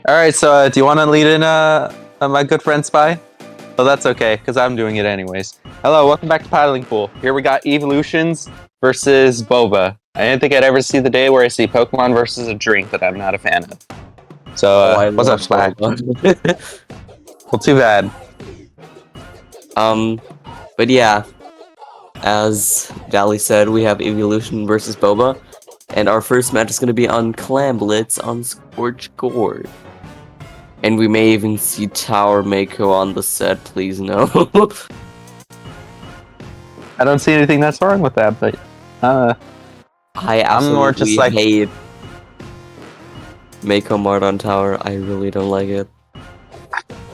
All right, so do you want to lead in my good friend Spy? Well, that's okay, because I'm doing it anyways. Hello, welcome back to Paddling Pool. Here we got Eeveelutions versus boba. I didn't think I'd ever see the day where I see Pokemon versus a drink that I'm not a fan of. So, I what's up, love Spy? boba. Well, too bad. But yeah, as Dally said, we have Eeveelution versus Boba, and our first match is going to be on Clam Blitz on Scorch Gourd. And we may even see Tower Mako on the set, please no. I don't see anything that's wrong with that, but I absolutely more just like- hate Mako Mart on Tower. I really don't like it.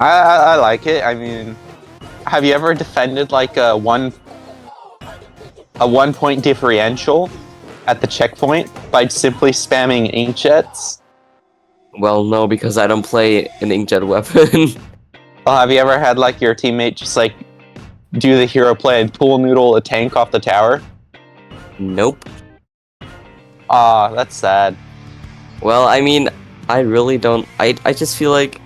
I like it. I mean, have you ever defended like a 1 point differential at the checkpoint by simply spamming inkjets? Well, no, because I don't play an inkjet weapon. Well, have you ever had like your teammate just like do the hero play and pool noodle a tank off the tower? Nope. Ah, that's sad. Well, I mean, I really don't. I just feel like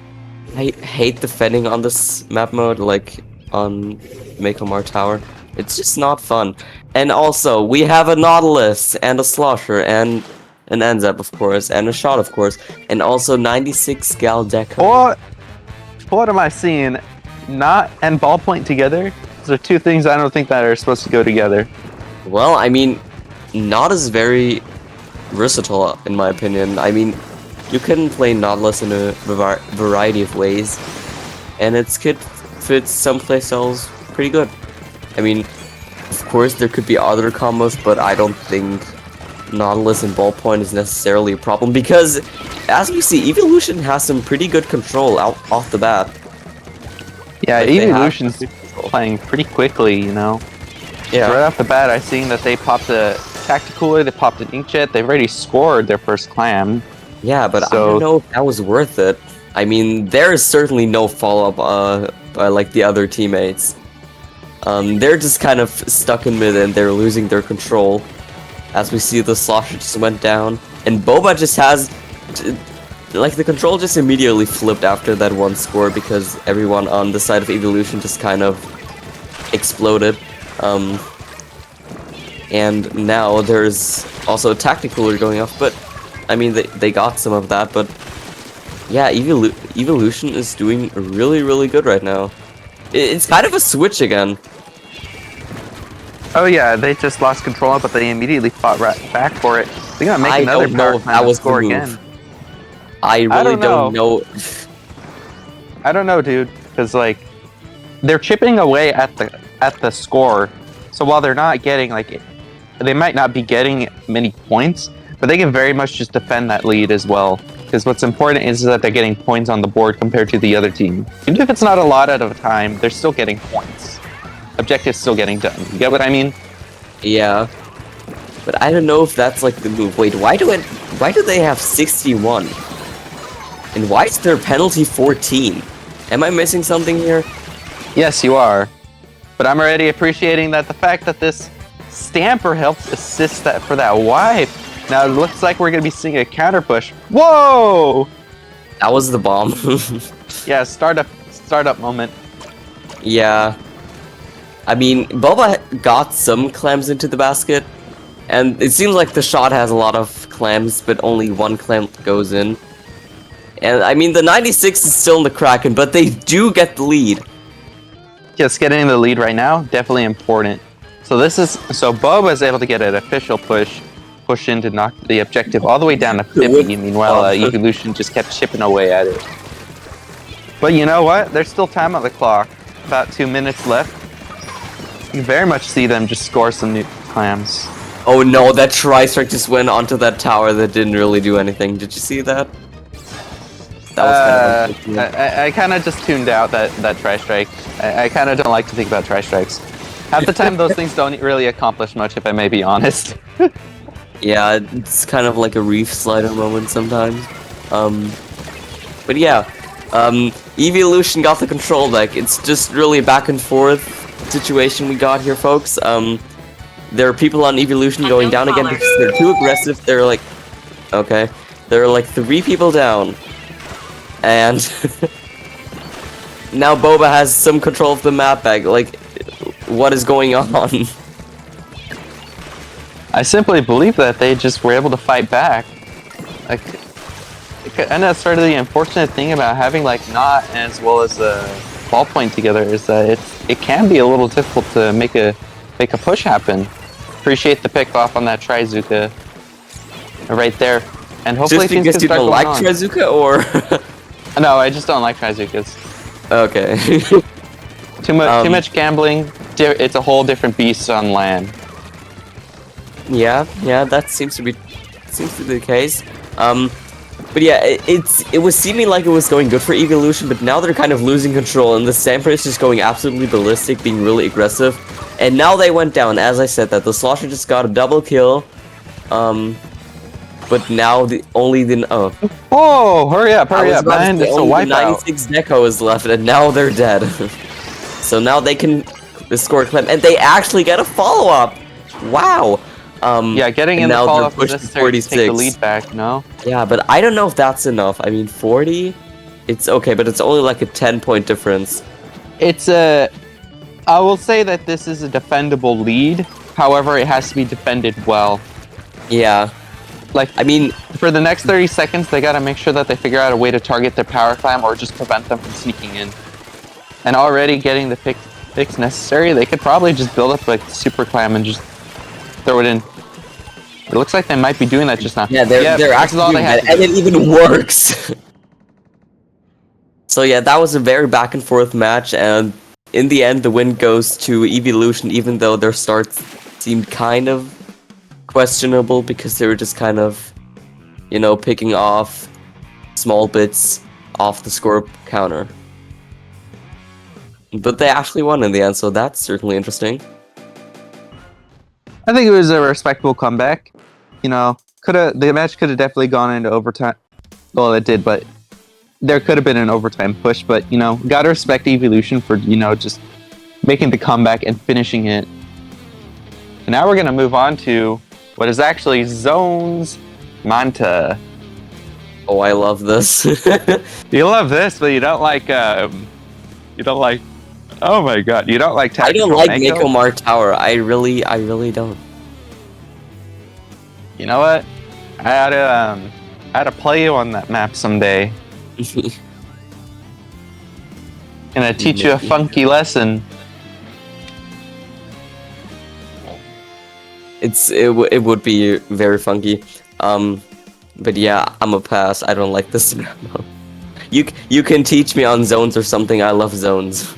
I hate defending on this map mode, like on Mako Mart Tower. It's just not fun. And also, we have a Nautilus and a Slosher and an Enzap, of course, and a Shot, of course, and also 96 Gal Deco. What am I seeing? Not and ballpoint together? Those are two things I don't think that are supposed to go together. Well, I mean, Not is very versatile, in my opinion. I mean, you can play Nautilus in a variety of ways, and it could fit some playstyles pretty good. I mean, of course, there could be other combos, but I don't think Nautilus and Ballpoint is necessarily a problem, because, as we see, Eeveelution has some pretty good control off the bat. Yeah, Like, Eeveelution's playing pretty quickly, you know? Yeah. Right off the bat, I seen that they popped a Tacticooler, they popped an Inkjet, they've already scored their first clam. Yeah, but I don't know if that was worth it. I mean, there is certainly no follow-up by like the other teammates. They're just kind of stuck in mid and they're losing their control. As we see, the Slosher just went down, and Boba just has, like, the control just immediately flipped after that one score because everyone on the side of Eeveelution just kind of exploded. And now there's also a Tacticooler going off, but I mean, they got some of that, but yeah, Eeveelution is doing really, really good right now. It's kind of a switch again. Oh yeah, they just lost control, but they immediately fought right back for it. They're gonna make another power if that was score the move. again. I really don't know. I don't know, dude, because like they're chipping away at the score. So while they're not getting like, they might not be getting many points, but they can very much just defend that lead as well. Because what's important is that they're getting points on the board compared to the other team. Even if it's not a lot at a time, they're still getting points. Objective's still getting done. You get what I mean? Yeah, but I don't know if that's like the move. Wait, why do they have 61? And why is their penalty 14? Am I missing something here? Yes, you are. But I'm already appreciating that the fact that this Stamper helps assist that for that wipe. Now it looks like we're gonna be seeing a counter push. Whoa! That was the bomb. Yeah, startup moment. Yeah. I mean, Boba got some clams into the basket, and it seems like the Shot has a lot of clams, but only one clam goes in. And I mean, the 96 is still in the Kraken, but they do get the lead. Just getting the lead right now, definitely important. So Boba is able to get an official push in to knock the objective all the way down to 50. Meanwhile, Eeveelution just kept chipping away at it. But you know what? There's still time on the clock. About 2 minutes left. You can very much see them just score some new clams. Oh no, that Tri-Strike just went onto that tower that didn't really do anything. Did you see that? That was kind of unfortunate. I kind of just tuned out that Tri-Strike. I kind of don't like to think about Tri-Strikes. Half the time, those things don't really accomplish much, if I may be honest. Yeah, it's kind of like a Reef Slider moment sometimes. But yeah, Eeveelution got the control back. It's just really a back and forth situation we got here, folks. There are people on Eeveelution going down again because they're too aggressive. They're like, okay, there are like 3 people down. and now Boba has some control of the map back. Like, what is going on? I simply believe that they just were able to fight back. Like, and that's sort of the unfortunate thing about having like not as well as a ballpoint together is that it can be a little difficult to make a push happen. Appreciate the pick off on that Trizuka right there, and hopefully Just because you don't like Trizuka, or no, I just don't like Trizukas. okay. Too much gambling. It's a whole different beast on land. Yeah, that seems to be the case. But yeah, it was seeming like it was going good for Eeveelution, but now they're kind of losing control, and the Sampler is just going absolutely ballistic, being really aggressive. And now they went down, as I said, that the Slosher just got a double kill. But now Oh, hurry up, man! It's a wipeout. 96 Deco is left, and now they're dead. So now they can score climb, and they actually get a follow up. Wow. Yeah, getting in the now follow up they're is pushed to necessary to take the 46. lead back. No. Yeah, but I don't know if that's enough. I mean, 40, it's okay, but it's only like a 10-point difference. It's a. I will say that this is a defendable lead. However, it has to be defended well. Yeah. Like, I mean, for the next 30 seconds, they gotta make sure that they figure out a way to target their power climb or just prevent them from sneaking in. And already getting the picks necessary, they could probably just build up like super climb and just throw it in. It looks like they might be doing that just now. Yeah, they're actually all doing they have that, and it even works. So yeah, that was a very back and forth match, and in the end, the win goes to Eeveelution, even though their starts seemed kind of questionable because they were just kind of, you know, picking off small bits off the score counter. But they actually won in the end, so that's certainly interesting. I think it was a respectable comeback. You know, the match could have definitely gone into overtime. Well, it did, but there could have been an overtime push. But you know, gotta respect Eeveelution for just making the comeback and finishing it. And now we're gonna move on to what is actually Zone's Manta. Oh, I love this. You love this, but you don't like. Oh my god, you don't like I don't Tactical like Mako? Mako Mart Tower. I really don't. You know what? I had to play you on that map someday. Gonna teach you a funky lesson. It would be very funky. But yeah, I'm a pass. I don't like this map. You can teach me on zones or something. I love zones.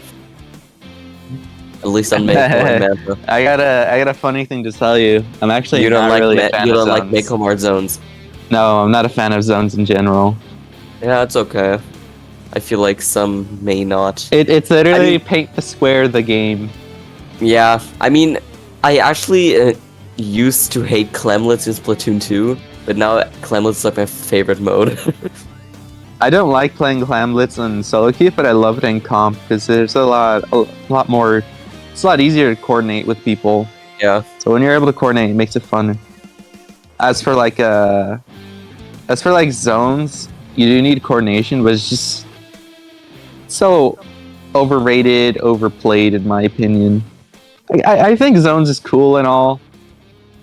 At least on Mako and Manta. I got a funny thing to tell you. I'm actually You don't not like really a fan you of don't like zones. Mako Mart zones. No, I'm not a fan of zones in general. Yeah, it's okay. I feel like some may not. It's literally paint the square the game. Yeah, I mean, I actually used to hate Clemlets in Splatoon 2, but now Clemlets is like my favorite mode. I don't like playing Clamlets on solo queue, but I love it in comp because there's a lot more. It's a lot easier to coordinate with people. Yeah. So when you're able to coordinate, it makes it fun. As for like zones, you do need coordination, but it's just so overrated, overplayed in my opinion. I think zones is cool and all.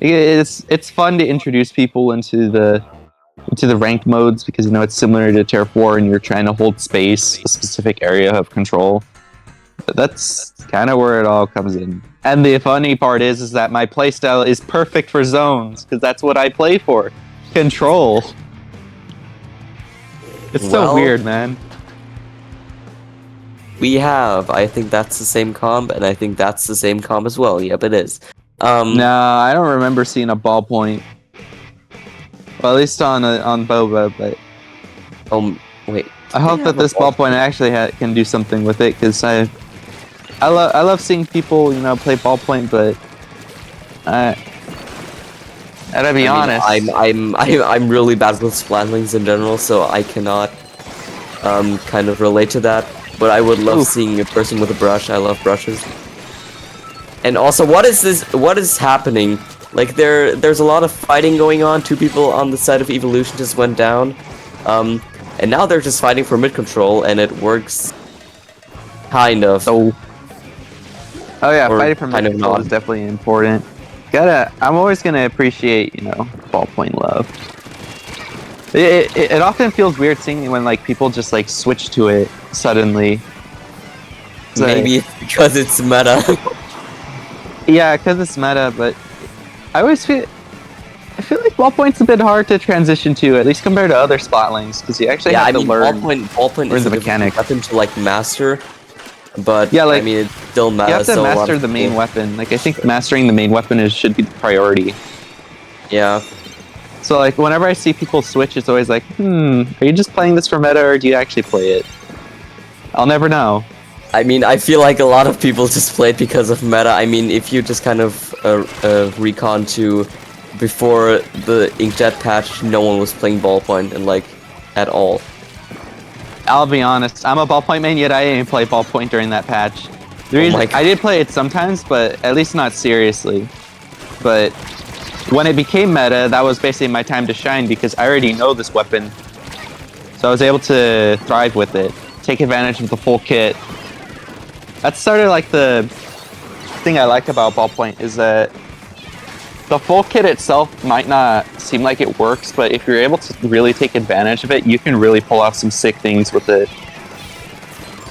It's fun to introduce people into the ranked modes because it's similar to Tier 4 and you're trying to hold space, a specific area of control. But that's kind of where it all comes in. And the funny part is that my playstyle is perfect for zones because that's what I play for. Control. It's so weird, man. We have. I think that's the same comp, and I think that's the same comp as well. Yep, it is. No, I don't remember seeing a ballpoint. Well, at least on Boba, but wait. I hope that this ballpoint actually can do something with it because I love seeing people play ballpoint, but I gotta be honest. I'm really bad with splattlings in general, so I cannot kind of relate to that. But I would love seeing a person with a brush. I love brushes. And also, what is this? What is happening? Like there's a lot of fighting going on. Two people on the side of Eeveelution just went down. And and now they're just fighting for mid control, and it works. Kind of. Oh yeah, Or fighting for kind of mid-control not. is definitely important. I'm always gonna appreciate, ballpoint love. It often feels weird seeing when like people just like switch to it suddenly. It's like- Maybe it's because it's meta. yeah, because it's meta, but I feel like ballpoint's a bit hard to transition to, at least compared to other Splatling, because you actually have to learn. Ballpoint is the a mechanic. weapon to like master, but Yeah, like, I mean it's still meta. You have to so a lot master of the main people- weapon. Like I think mastering the main weapon should be the priority. Yeah, So like whenever I see people switch, it's always like, are you just playing this for meta or do you actually play it? I'll never know. I mean I feel like a lot of people just play it because of meta. I mean if you just kind of recon to before the inkjet patch, no one was playing ballpoint and like at all. I'll be honest, I'm a ballpoint main, yet I didn't play ballpoint during that patch. The reason my God. I did play it sometimes, but at least not seriously. But when it became meta, that was basically my time to shine because I already know this weapon. So I was able to thrive with it, take advantage of the full kit. That's sort of like the thing I like about ballpoint is that the full kit itself might not seem like it works, but if you're able to really take advantage of it, you can really pull off some sick things with it.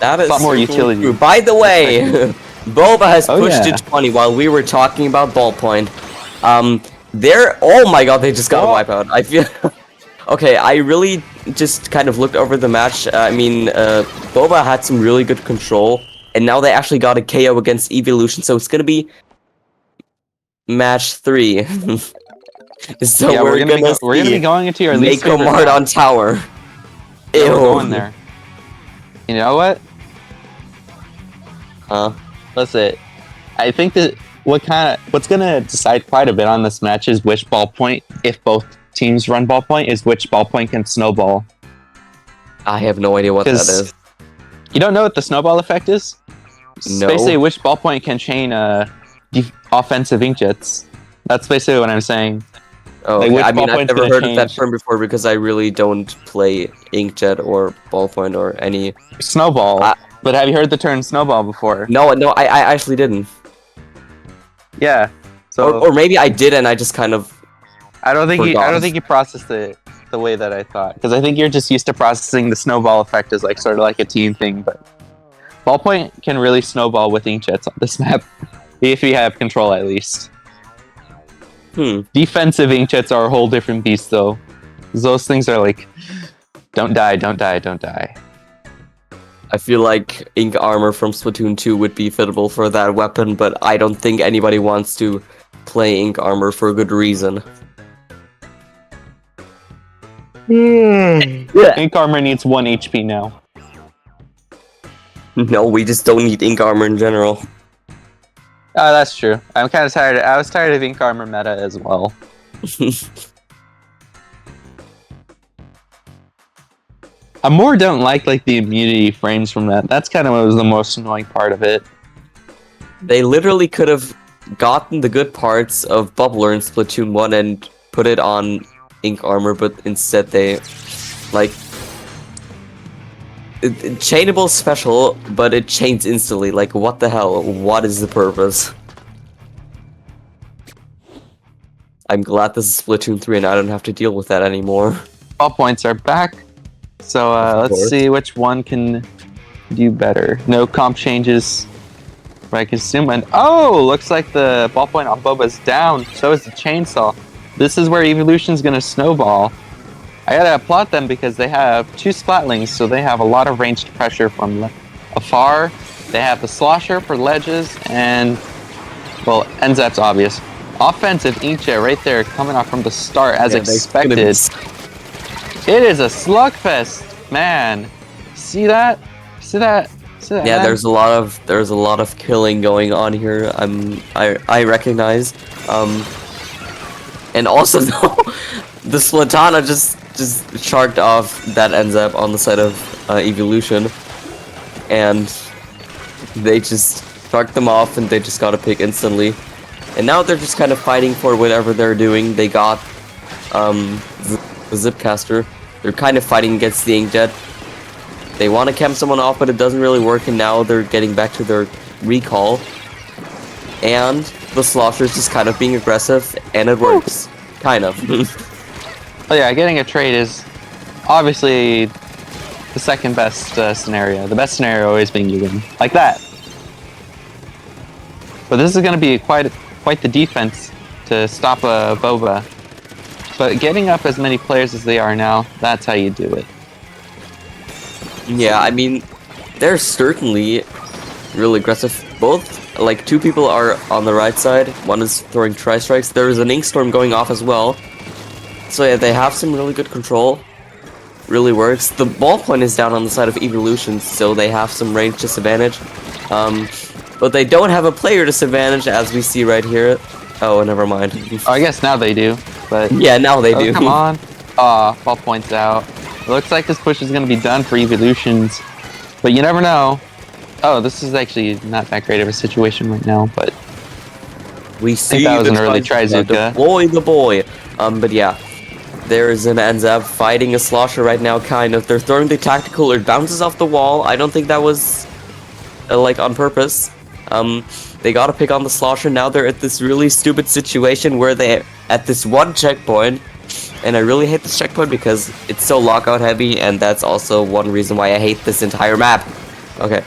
That is lot more certainly utility. true. By the way, Boba has Oh, pushed yeah. to 20 while we were talking about ballpoint. Oh my god, they just got a wipeout. I feel okay. I really just kind of looked over the match. I mean, Boba had some really good control, and now they actually got a KO against Eeveelution, so it's gonna be match 3. So Yeah, we're gonna be going into your least Mako favorite Mart map. on tower. Yeah, we're Ew. going there. You know what? Huh? Listen, I think that what's gonna decide quite a bit on this match is which ballpoint, if both teams run ballpoint, is which ballpoint can snowball. I have no idea what that 'Cause is. You don't know what the snowball effect is? It's No. basically which ballpoint can chain offensive inkjets. That's basically what I'm saying. Oh, Like, okay. which I mean, I've ballpoint's never gonna heard of that change? term before because I really don't play Inkjet or Ballpoint or any. Snowball. But have you heard the term snowball before? No, I actually didn't. Yeah. So Or maybe I did and I just kind of. I don't think forgot. you processed it the way that I thought, because I think you're just used to processing the snowball effect as like sort of like a team thing. But ballpoint can really snowball with inkjets on this map, if you have control at least. Defensive inkjets are a whole different beast, though. Those things are like, don't die, don't die, don't die. I feel like Ink Armor from Splatoon 2 would be fitable for that weapon, but I don't think anybody wants to play Ink Armor for a good reason. Ink armor needs 1 HP now. No, we just don't need Ink Armor in general. Oh, that's true. I'm kind of tired. I was tired of ink armor meta as well. I more don't like the immunity frames from that. That's kind of what was the most annoying part of it. They literally could have gotten the good parts of Bubbler in Splatoon 1 and put it on Ink Armor, but instead they, like... Chainable special, but it chains instantly. Like, what the hell? What is the purpose? I'm glad this is Splatoon 3 and I don't have to deal with that anymore. Ballpoints are back. So let's course. see which one can do better. No comp changes. I can assume. And oh, looks like the ballpoint on Boba's down. So is the chainsaw. This is where Eeveelution's gonna snowball. I gotta applaud them because they have 2 Splatlings, so they have a lot of ranged pressure from afar. They have the Slosher for ledges, and, well, NZAP's obvious. Offensive inkjet right there coming off from the start as expected. It is a slugfest, man. See that? See that? See that? Yeah, man? there's a lot of killing going on here. I recognize. And also the Splatana just charged off that ends up on the side of Eeveelution, and they just charged them off and they just got a pick instantly. And now they're just kind of fighting for whatever they're doing. They got the Zipcaster, They're kind of fighting against the Inkjet. They want to camp someone off, but it doesn't really work, and now they're getting back to their recall. And the Slosher is just kind of being aggressive, and it works. Kind of. Oh yeah, getting a trade is obviously the second best scenario. The best scenario always being you win. Like that. But this is going to be quite the defense to stop a boba. But getting up as many players as they are now, that's how you do it. Yeah, I mean, they're certainly really aggressive. Both, like, two people are on the right side. One is throwing tri-strikes. There is an Ink Storm going off as well. So yeah, they have some really good control. Really works. The ballpoint is down on the side of Eeveelution, so they have some range disadvantage. But they don't have a player disadvantage, as we see right here. Oh, never mind. Oh, I guess now they do, but... Yeah, now they do. Come on. Ballpoint's out. It looks like this push is going to be done for Eeveelutions, but you never know. Oh, this is actually not that great of a situation right now, but... We see that was an early Trizuka. The boy. But yeah. There's an Enzab fighting a Slosher right now, kind of. They're throwing the tactical, it bounces off the wall. I don't think that was, like, on purpose. They gotta pick on the Slosher. Now they're at this really stupid situation where they're at this one checkpoint. And I really hate this checkpoint because it's so lockout heavy, and that's also one reason why I hate this entire map. Okay.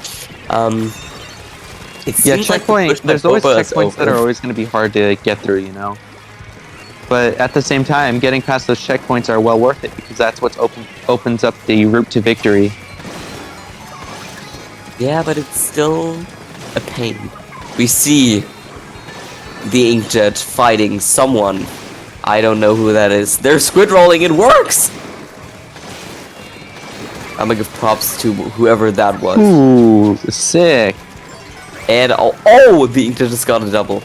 Yeah, checkpoint. There's always checkpoints that are always going to be hard to get through, you know. But at the same time, getting past those checkpoints are well worth it because that's what opens up the route to victory. Yeah, but it's still a pain. We see the Inkjet fighting someone. I don't know who that is. They're squid rolling. It works. I'm gonna give props to whoever that was. Ooh, sick. And the Inkjet just got a double.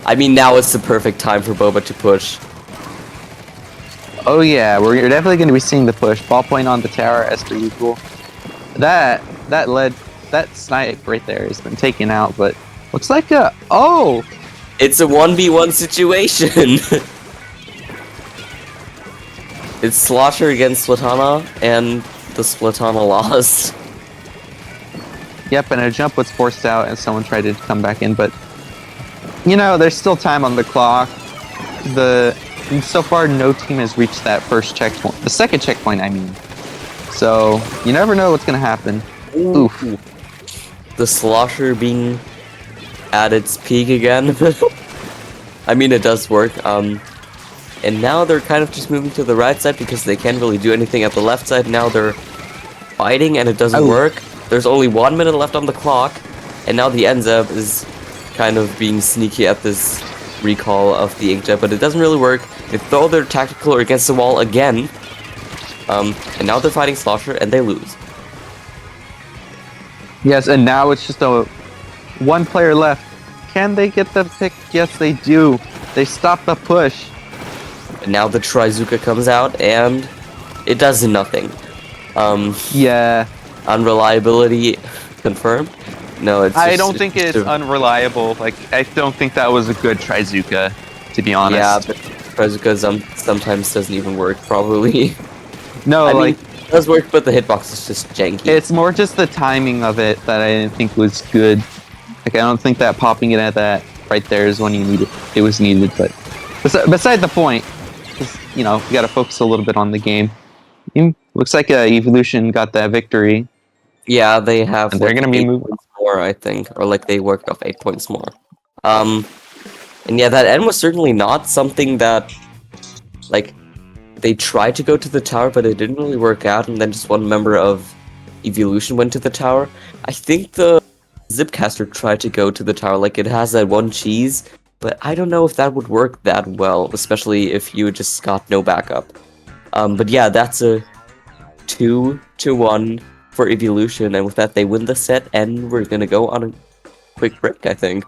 I mean, now is the perfect time for Boba to push. Oh yeah, we're definitely going to be seeing the push. Ballpoint on the tower as per usual. That snipe right there has been taken out, but looks like It's a 1v1 situation. It's Slosher against Splatana, and the Splatana lost. Yep, and a jump was forced out and someone tried to come back in, but you know, there's still time on the clock. So far, no team has reached that first checkpoint. The second checkpoint, I mean. So, you never know what's going to happen. Oof. The Slosher being at its peak again. I mean, it does work. And now they're kind of just moving to the right side because they can't really do anything at the left side. Now they're fighting and it doesn't work. There's only 1 minute left on the clock. And now the Enzeb is kind of being sneaky at this recall of the Inkjet, but it doesn't really work. They throw their tactical against the wall again. And now they're fighting Slosher and they lose. Yes, and now it's just one player left. Can they get the pick? Yes, they do. They stop the push. And now the Trizuka comes out and it does nothing. Yeah. Unreliability confirmed. No, it's. I don't think it's unreliable. Like, I don't think that was a good Trizuka, to be honest. Yeah, but Trizuka sometimes doesn't even work properly. No, I mean, it does work, but the hitbox is just janky. It's more just the timing of it that I didn't think was good. Like, I don't think that popping it at that right there is when it was needed. But beside the point, you know, you got to focus a little bit on the game. Looks like Eeveelution got that victory. Yeah, they have. And they're gonna be moving more, I think, or like they worked off 8 points more. And yeah, that end was certainly not something that, like, they tried to go to the tower, but it didn't really work out. And then just one member of Eeveelution went to the tower. I think the Zipcaster tried to go to the tower, like it has that one cheese, but I don't know if that would work that well, especially if you just got no backup. But yeah, that's a 2-1 for Eeveelution, and with that they win the set, and we're gonna go on a quick break, I think.